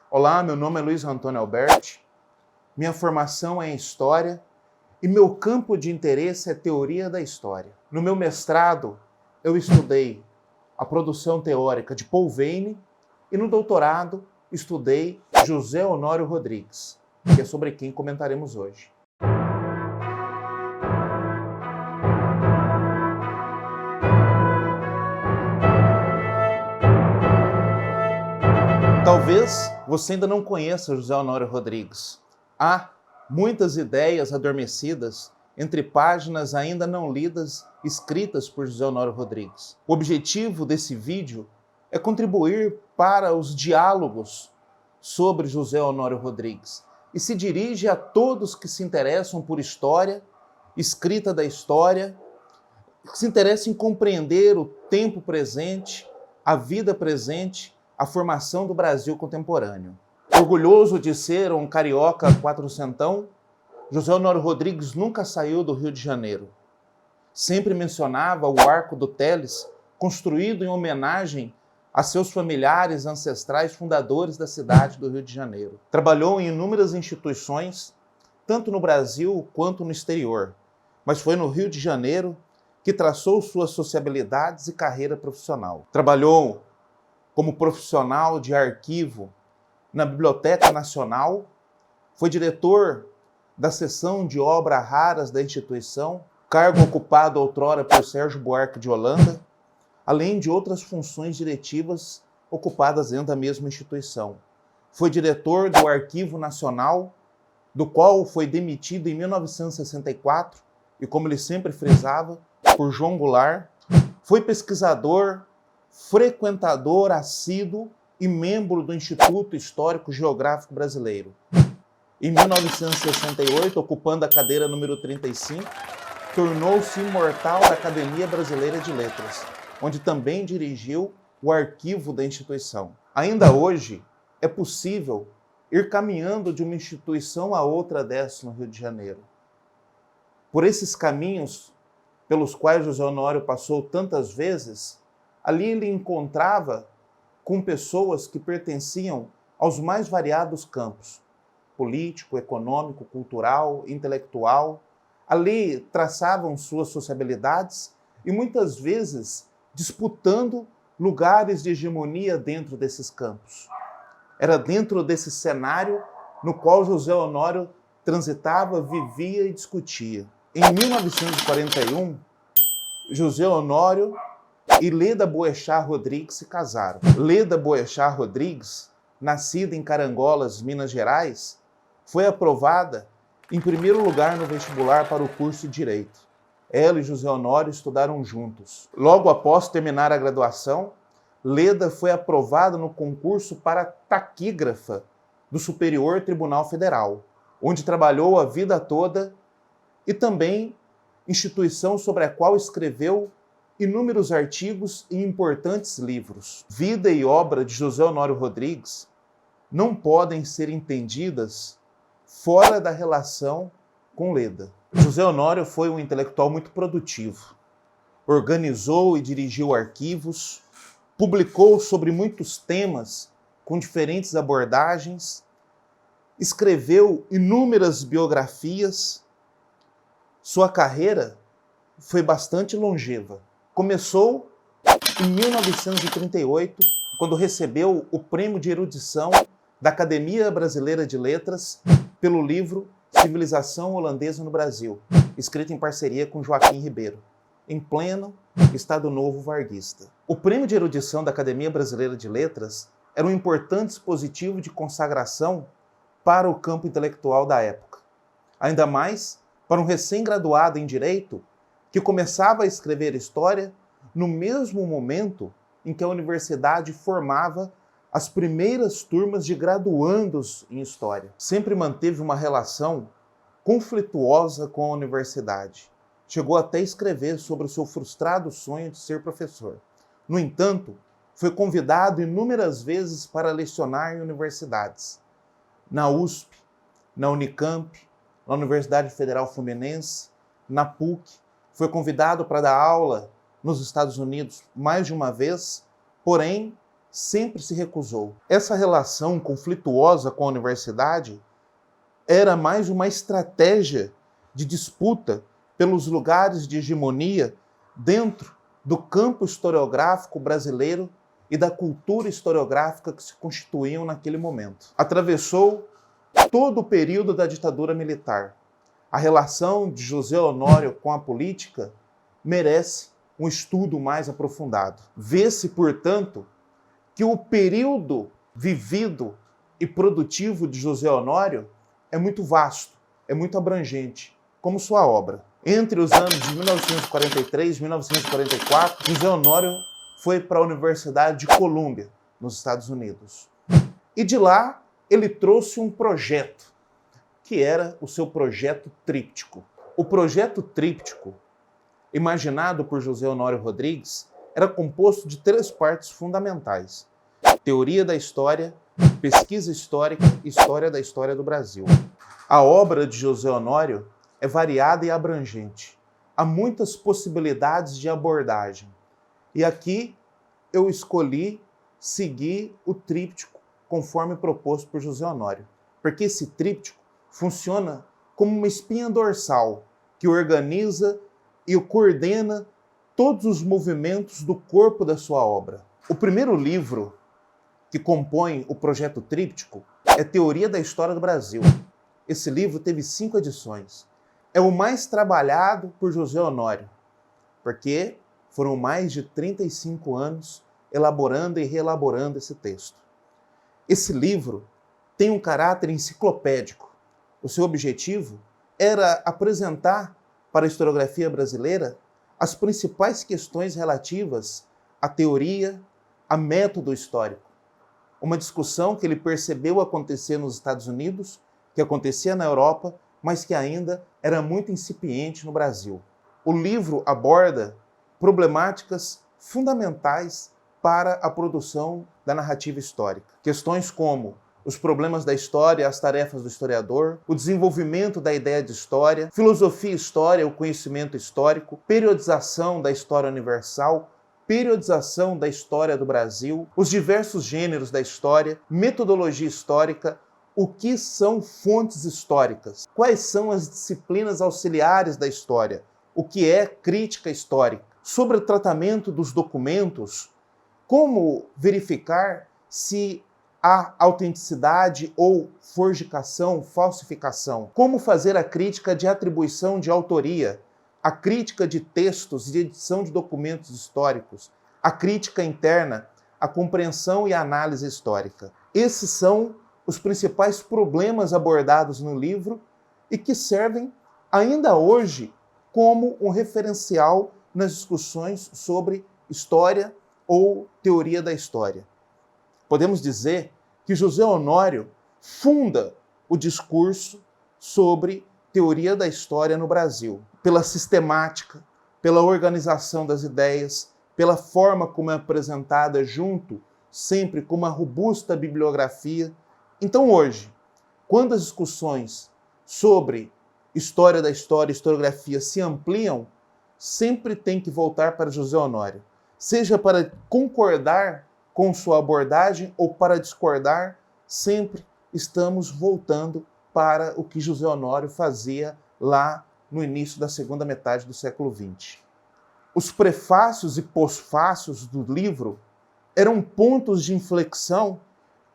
Olá, meu nome é Luiz Antônio Alberti, minha formação é em História e meu campo de interesse é Teoria da História. No meu mestrado, eu estudei a produção teórica de Paul Veyne e no doutorado estudei José Honório Rodrigues, que é sobre quem comentaremos hoje. Talvez você ainda não conheça José Honório Rodrigues. Há muitas ideias adormecidas entre páginas ainda não lidas, escritas por José Honório Rodrigues. O objetivo desse vídeo é contribuir para os diálogos sobre José Honório Rodrigues e se dirige a todos que se interessam por história, escrita da história, que se interessam em compreender o tempo presente, a vida presente, a formação do Brasil contemporâneo. Orgulhoso de ser um carioca quatrocentão, José Honório Rodrigues nunca saiu do Rio de Janeiro. Sempre mencionava o Arco do Teles, construído em homenagem a seus familiares ancestrais fundadores da cidade do Rio de Janeiro. Trabalhou em inúmeras instituições, tanto no Brasil quanto no exterior, mas foi no Rio de Janeiro que traçou suas sociabilidades e carreira profissional. Trabalhou como profissional de arquivo na Biblioteca Nacional, foi diretor da seção de obras raras da instituição, cargo ocupado outrora por Sérgio Buarque de Holanda, além de outras funções diretivas ocupadas dentro da mesma instituição. Foi diretor do Arquivo Nacional, do qual foi demitido em 1964, e como ele sempre frisava, por João Goulart. Foi pesquisador, frequentador assíduo e membro do Instituto Histórico Geográfico Brasileiro. Em 1968, ocupando a cadeira número 35, tornou-se imortal da Academia Brasileira de Letras, onde também dirigiu o arquivo da instituição. Ainda hoje, é possível ir caminhando de uma instituição a outra dessa no Rio de Janeiro. Por esses caminhos pelos quais José Honório passou tantas vezes, ali ele encontrava com pessoas que pertenciam aos mais variados campos, político, econômico, cultural, intelectual. Ali traçavam suas sociabilidades e muitas vezes disputando lugares de hegemonia dentro desses campos. Era dentro desse cenário no qual José Honório transitava, vivia e discutia. Em 1941, José Honório e Leda Boechat Rodrigues se casaram. Leda Boechat Rodrigues, nascida em Carangolas, Minas Gerais, foi aprovada em primeiro lugar no vestibular para o curso de Direito. Ela e José Honório estudaram juntos. Logo após terminar a graduação, Leda foi aprovada no concurso para taquígrafa do Superior Tribunal Federal, onde trabalhou a vida toda e também instituição sobre a qual escreveu inúmeros artigos e importantes livros. Vida e obra de José Honório Rodrigues não podem ser entendidas fora da relação com Leda. José Honório foi um intelectual muito produtivo. Organizou e dirigiu arquivos, publicou sobre muitos temas com diferentes abordagens, escreveu inúmeras biografias. Sua carreira foi bastante longeva. Começou em 1938, quando recebeu o Prêmio de Erudição da Academia Brasileira de Letras pelo livro Civilização Holandesa no Brasil, escrito em parceria com Joaquim Ribeiro, em pleno Estado Novo varguista. O Prêmio de Erudição da Academia Brasileira de Letras era um importante dispositivo de consagração para o campo intelectual da época. Ainda mais para um recém-graduado em Direito que começava a escrever história no mesmo momento em que a universidade formava as primeiras turmas de graduandos em História. Sempre manteve uma relação conflituosa com a universidade. Chegou até a escrever sobre o seu frustrado sonho de ser professor. No entanto, foi convidado inúmeras vezes para lecionar em universidades. Na USP, na Unicamp, na Universidade Federal Fluminense, na PUC. Foi convidado para dar aula nos Estados Unidos mais de uma vez, porém, sempre se recusou. Essa relação conflituosa com a universidade era mais uma estratégia de disputa pelos lugares de hegemonia dentro do campo historiográfico brasileiro e da cultura historiográfica que se constituíam naquele momento. Atravessou todo o período da ditadura militar. A relação de José Honório com a política merece um estudo mais aprofundado. Vê-se, portanto, que o período vivido e produtivo de José Honório é muito vasto, é muito abrangente, como sua obra. Entre os anos de 1943 e 1944, José Honório foi para a Universidade de Colômbia, nos Estados Unidos. E de lá ele trouxe um projeto, que era o seu projeto tríptico. O projeto tríptico, imaginado por José Honório Rodrigues, era composto de 3 partes fundamentais: teoria da história, pesquisa histórica e história da história do Brasil. A obra de José Honório é variada e abrangente. Há muitas possibilidades de abordagem. E aqui eu escolhi seguir o tríptico conforme proposto por José Honório, porque esse tríptico funciona como uma espinha dorsal que organiza e coordena todos os movimentos do corpo da sua obra. O primeiro livro que compõe o projeto tríptico é Teoria da História do Brasil. Esse livro teve 5 edições. É o mais trabalhado por José Honório, porque foram mais de 35 anos elaborando e reelaborando esse texto. Esse livro tem um caráter enciclopédico. O seu objetivo era apresentar para a historiografia brasileira as principais questões relativas à teoria, a método histórico. Uma discussão que ele percebeu acontecer nos Estados Unidos, que acontecia na Europa, mas que ainda era muito incipiente no Brasil. O livro aborda problemáticas fundamentais para a produção da narrativa histórica. Questões como os problemas da história, as tarefas do historiador, o desenvolvimento da ideia de história, filosofia e história, o conhecimento histórico, periodização da história universal, periodização da história do Brasil, os diversos gêneros da história, metodologia histórica, o que são fontes históricas, quais são as disciplinas auxiliares da história, o que é crítica histórica, sobre o tratamento dos documentos, como verificar se há autenticidade ou forjicação, falsificação, como fazer a crítica de atribuição de autoria, a crítica de textos e edição de documentos históricos, a crítica interna, a compreensão e a análise histórica. Esses são os principais problemas abordados no livro e que servem ainda hoje como um referencial nas discussões sobre história ou teoria da história. Podemos dizer que José Honório funda o discurso sobre teoria da história no Brasil, pela sistemática, pela organização das ideias, pela forma como é apresentada junto, sempre com uma robusta bibliografia. Então hoje, quando as discussões sobre história da história e historiografia se ampliam, sempre tem que voltar para José Honório, seja para concordar com sua abordagem ou para discordar, sempre estamos voltando para o que José Honório fazia lá no início da segunda metade do século XX. Os prefácios e pós-fácios do livro eram pontos de inflexão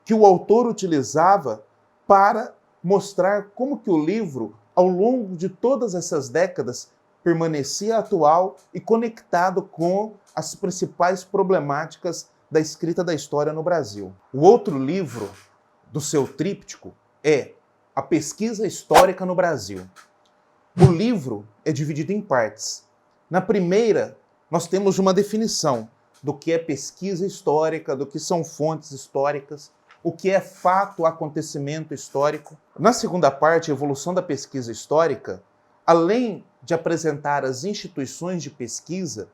que o autor utilizava para mostrar como que o livro, ao longo de todas essas décadas, permanecia atual e conectado com as principais problemáticas da escrita da história no Brasil. O outro livro do seu tríptico é A Pesquisa Histórica no Brasil. O livro é dividido em partes. Na primeira, nós temos uma definição do que é pesquisa histórica, do que são fontes históricas, o que é fato, acontecimento histórico. Na segunda parte, a evolução da pesquisa histórica, além de apresentar as instituições de pesquisa,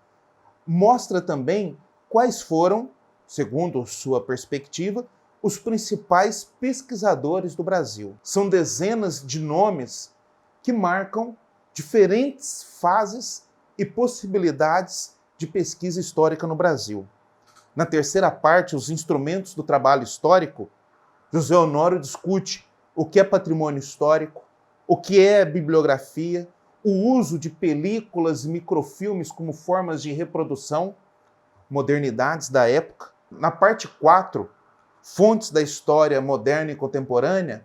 mostra também quais foram, segundo sua perspectiva, os principais pesquisadores do Brasil. São dezenas de nomes que marcam diferentes fases e possibilidades de pesquisa histórica no Brasil. Na terceira parte, os instrumentos do trabalho histórico, José Honório discute o que é patrimônio histórico, o que é bibliografia, o uso de películas e microfilmes como formas de reprodução, modernidades da época. Na parte 4, fontes da história moderna e contemporânea,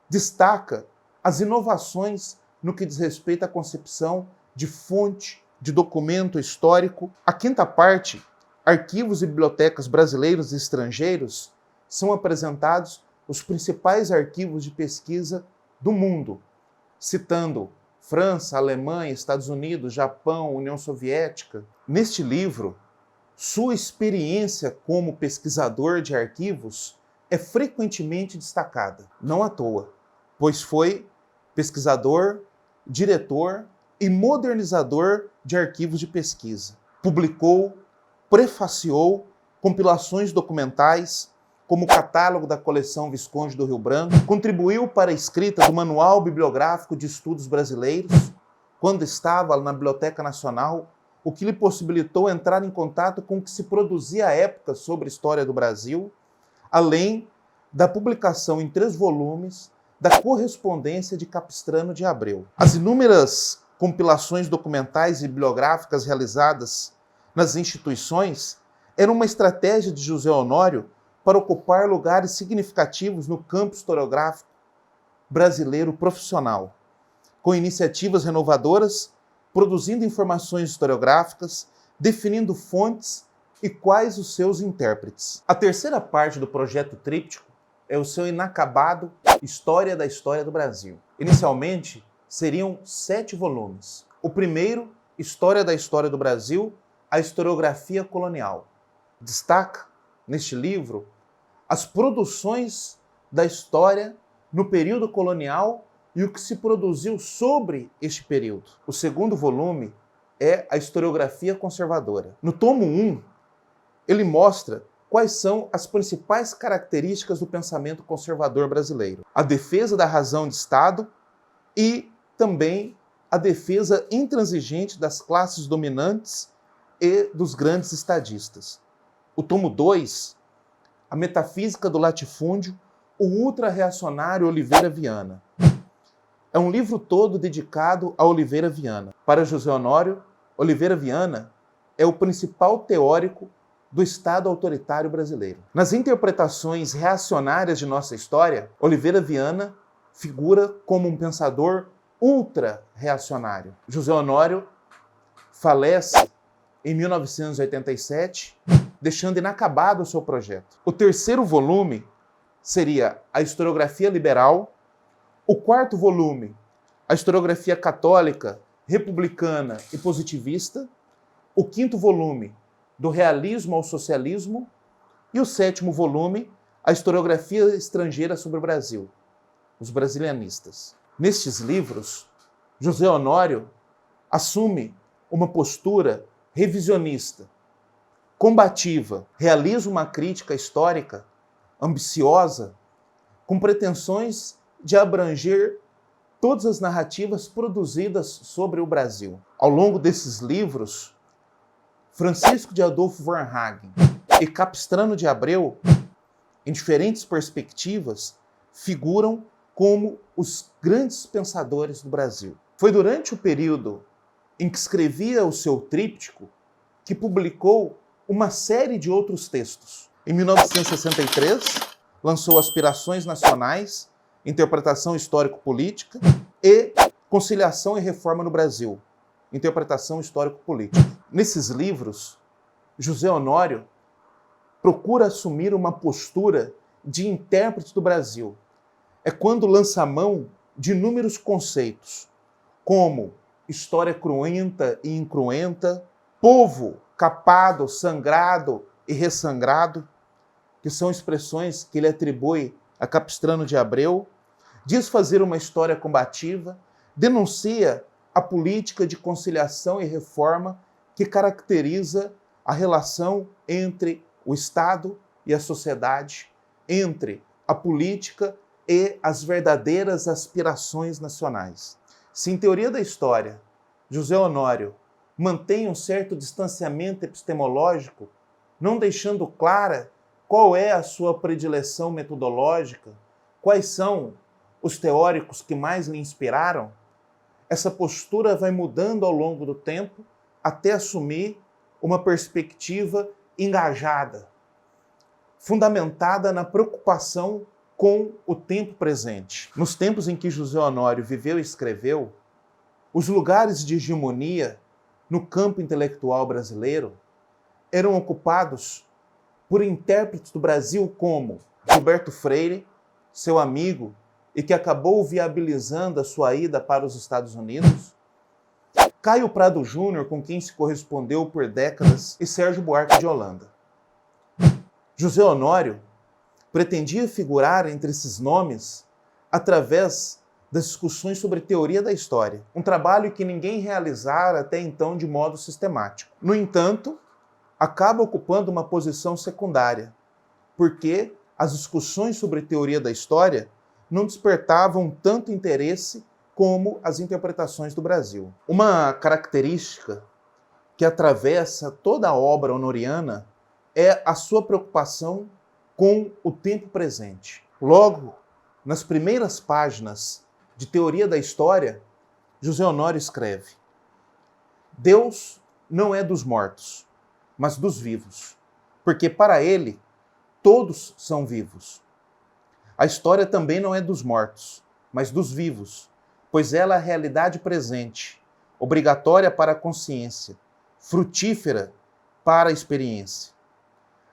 destaca as inovações no que diz respeito à concepção de fonte, de documento histórico. A quinta parte, arquivos e bibliotecas brasileiros e estrangeiros, são apresentados os principais arquivos de pesquisa do mundo, citando França, Alemanha, Estados Unidos, Japão, União Soviética. Neste livro, sua experiência como pesquisador de arquivos é frequentemente destacada, não à toa, pois foi pesquisador, diretor e modernizador de arquivos de pesquisa. Publicou, prefaciou compilações documentais, como o catálogo da coleção Visconde do Rio Branco, contribuiu para a escrita do Manual Bibliográfico de Estudos Brasileiros, quando estava na Biblioteca Nacional, o que lhe possibilitou entrar em contato com o que se produzia à época sobre a história do Brasil, além da publicação em 3 volumes da correspondência de Capistrano de Abreu. As inúmeras compilações documentais e bibliográficas realizadas nas instituições eram uma estratégia de José Honório para ocupar lugares significativos no campo historiográfico brasileiro profissional, com iniciativas renovadoras, produzindo informações historiográficas, definindo fontes e quais os seus intérpretes. A terceira parte do projeto tríptico é o seu inacabado História do Brasil. Inicialmente, seriam 7 volumes. O primeiro, História do Brasil, a historiografia colonial. Destaca, neste livro, as produções da história no período colonial e o que se produziu sobre este período. O segundo volume é a historiografia conservadora. No tomo 1, ele mostra quais são as principais características do pensamento conservador brasileiro. A defesa da razão de Estado e também a defesa intransigente das classes dominantes e dos grandes estadistas. O tomo 2, a metafísica do latifúndio, o ultra-reacionário Oliveira Viana. É um livro todo dedicado a Oliveira Viana. Para José Honório, Oliveira Viana é o principal teórico do Estado autoritário brasileiro. Nas interpretações reacionárias de nossa história, Oliveira Viana figura como um pensador ultra-reacionário. José Honório falece em 1987, deixando inacabado o seu projeto. O terceiro volume seria a historiografia liberal, o quarto volume, a historiografia católica, republicana e positivista, o quinto volume, do realismo ao socialismo, e o sétimo volume, a historiografia estrangeira sobre o Brasil, os brasilianistas. Nestes livros, José Honório assume uma postura revisionista, combativa, realiza uma crítica histórica ambiciosa, com pretensões de abranger todas as narrativas produzidas sobre o Brasil. Ao longo desses livros, Francisco de Adolfo Varnhagen e Capistrano de Abreu, em diferentes perspectivas, figuram como os grandes pensadores do Brasil. Foi durante o período em que escrevia o seu tríptico que publicou uma série de outros textos. Em 1963, lançou Aspirações Nacionais, Interpretação Histórico-Política e Conciliação e Reforma no Brasil, Interpretação Histórico-Política. Nesses livros, José Honório procura assumir uma postura de intérprete do Brasil. É quando lança mão de inúmeros conceitos, como história cruenta e incruenta, povo capado, sangrado e ressangrado, que são expressões que ele atribui a Capistrano de Abreu, diz fazer uma história combativa, denuncia a política de conciliação e reforma que caracteriza a relação entre o Estado e a sociedade, entre a política e as verdadeiras aspirações nacionais. Se em teoria da história, José Honório mantém um certo distanciamento epistemológico não deixando clara qual é a sua predileção metodológica, quais são os teóricos que mais lhe inspiraram, essa postura vai mudando ao longo do tempo até assumir uma perspectiva engajada, fundamentada na preocupação com o tempo presente. Nos tempos em que José Honório viveu e escreveu, os lugares de hegemonia no campo intelectual brasileiro eram ocupados por intérpretes do Brasil como Gilberto Freire, seu amigo, e que acabou viabilizando a sua ida para os Estados Unidos, Caio Prado Júnior, com quem se correspondeu por décadas, e Sérgio Buarque de Holanda. José Honório pretendia figurar entre esses nomes através das discussões sobre teoria da história, um trabalho que ninguém realizara até então de modo sistemático. No entanto, acaba ocupando uma posição secundária, porque as discussões sobre teoria da história não despertavam tanto interesse como as interpretações do Brasil. Uma característica que atravessa toda a obra honoriana é a sua preocupação com o tempo presente. Logo, nas primeiras páginas de Teoria da História, José Honório escreve: Deus não é dos mortos, mas dos vivos, porque para ele todos são vivos. A história também não é dos mortos, mas dos vivos, pois ela é a realidade presente, obrigatória para a consciência, frutífera para a experiência.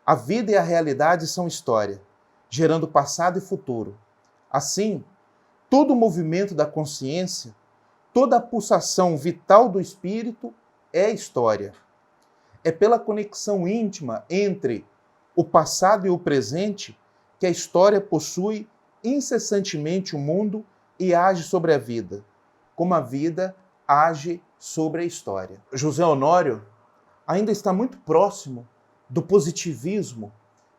A vida e a realidade são história, gerando passado e futuro. Assim, todo o movimento da consciência, toda a pulsação vital do espírito é história. É pela conexão íntima entre o passado e o presente que a história possui incessantemente o mundo e age sobre a vida, como a vida age sobre a história. José Honório ainda está muito próximo do positivismo,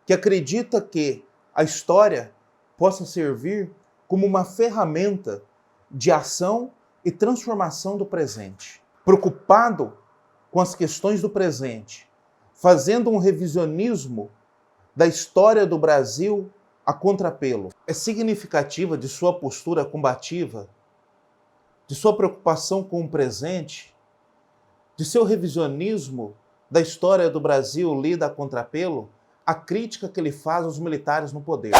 que acredita que a história possa servir como uma ferramenta de ação e transformação do presente. Preocupado com as questões do presente, fazendo um revisionismo da história do Brasil a contrapelo. É significativa de sua postura combativa, de sua preocupação com o presente, de seu revisionismo da história do Brasil lida a contrapelo, a crítica que ele faz aos militares no poder.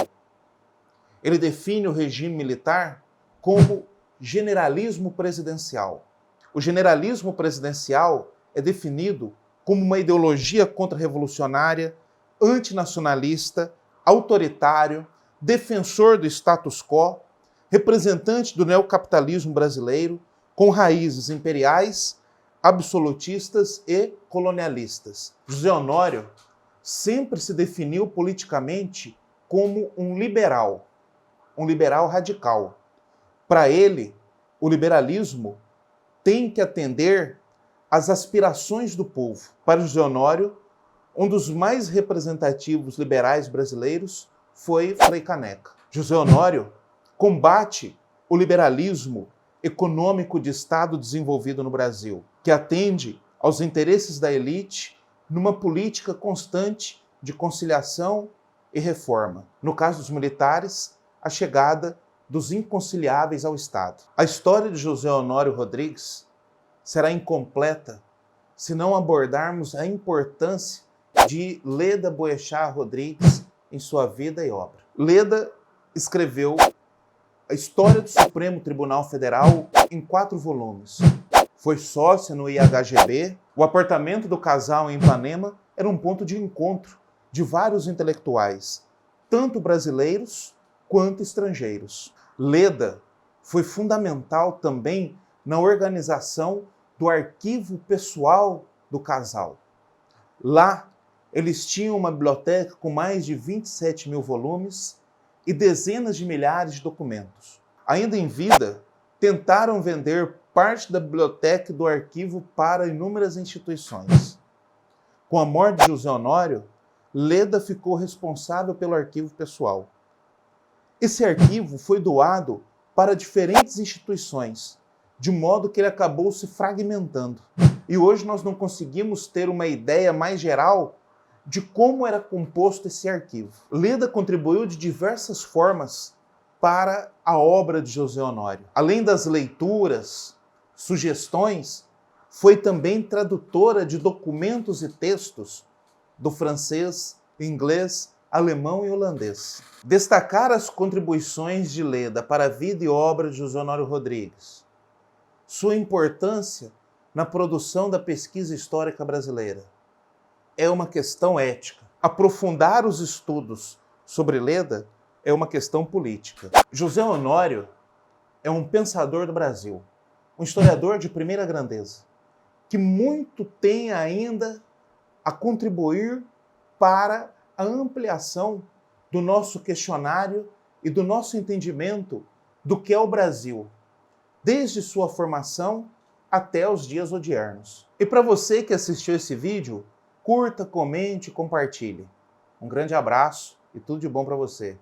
Ele define o regime militar como generalismo presidencial. O generalismo presidencial é definido como uma ideologia contra-revolucionária, antinacionalista, autoritário, defensor do status quo, representante do neocapitalismo brasileiro, com raízes imperiais, absolutistas e colonialistas. José Honório sempre se definiu politicamente como um liberal radical. Para ele, o liberalismo tem que atender às aspirações do povo. Para José Honório, um dos mais representativos liberais brasileiros foi Frei Caneca. José Honório combate o liberalismo econômico de Estado desenvolvido no Brasil, que atende aos interesses da elite numa política constante de conciliação e reforma. No caso dos militares, a chegada dos inconciliáveis ao Estado. A história de José Honório Rodrigues será incompleta se não abordarmos a importância de Leda Boechat Rodrigues em sua vida e obra. Leda escreveu a história do Supremo Tribunal Federal em 4 volumes. Foi sócia no IHGB. O apartamento do casal em Ipanema era um ponto de encontro de vários intelectuais, tanto brasileiros quanto estrangeiros. Leda foi fundamental também na organização do arquivo pessoal do casal. Lá, eles tinham uma biblioteca com mais de 27 mil volumes e dezenas de milhares de documentos. Ainda em vida, tentaram vender parte da biblioteca e do arquivo para inúmeras instituições. Com a morte de José Honório, Leda ficou responsável pelo arquivo pessoal. Esse arquivo foi doado para diferentes instituições, de modo que ele acabou se fragmentando. E hoje nós não conseguimos ter uma ideia mais geral de como era composto esse arquivo. Leda contribuiu de diversas formas para a obra de José Honório. Além das leituras, sugestões, foi também tradutora de documentos e textos do francês, inglês, alemão e holandês. Destacar as contribuições de Leda para a vida e obra de José Honório Rodrigues, sua importância na produção da pesquisa histórica brasileira, é uma questão ética. Aprofundar os estudos sobre Leda é uma questão política. José Honório é um pensador do Brasil, um historiador de primeira grandeza, que muito tem ainda a contribuir para a ampliação do nosso questionário e do nosso entendimento do que é o Brasil, desde sua formação até os dias odiernos. E para você que assistiu esse vídeo, curta, comente e compartilhe. Um grande abraço e tudo de bom para você.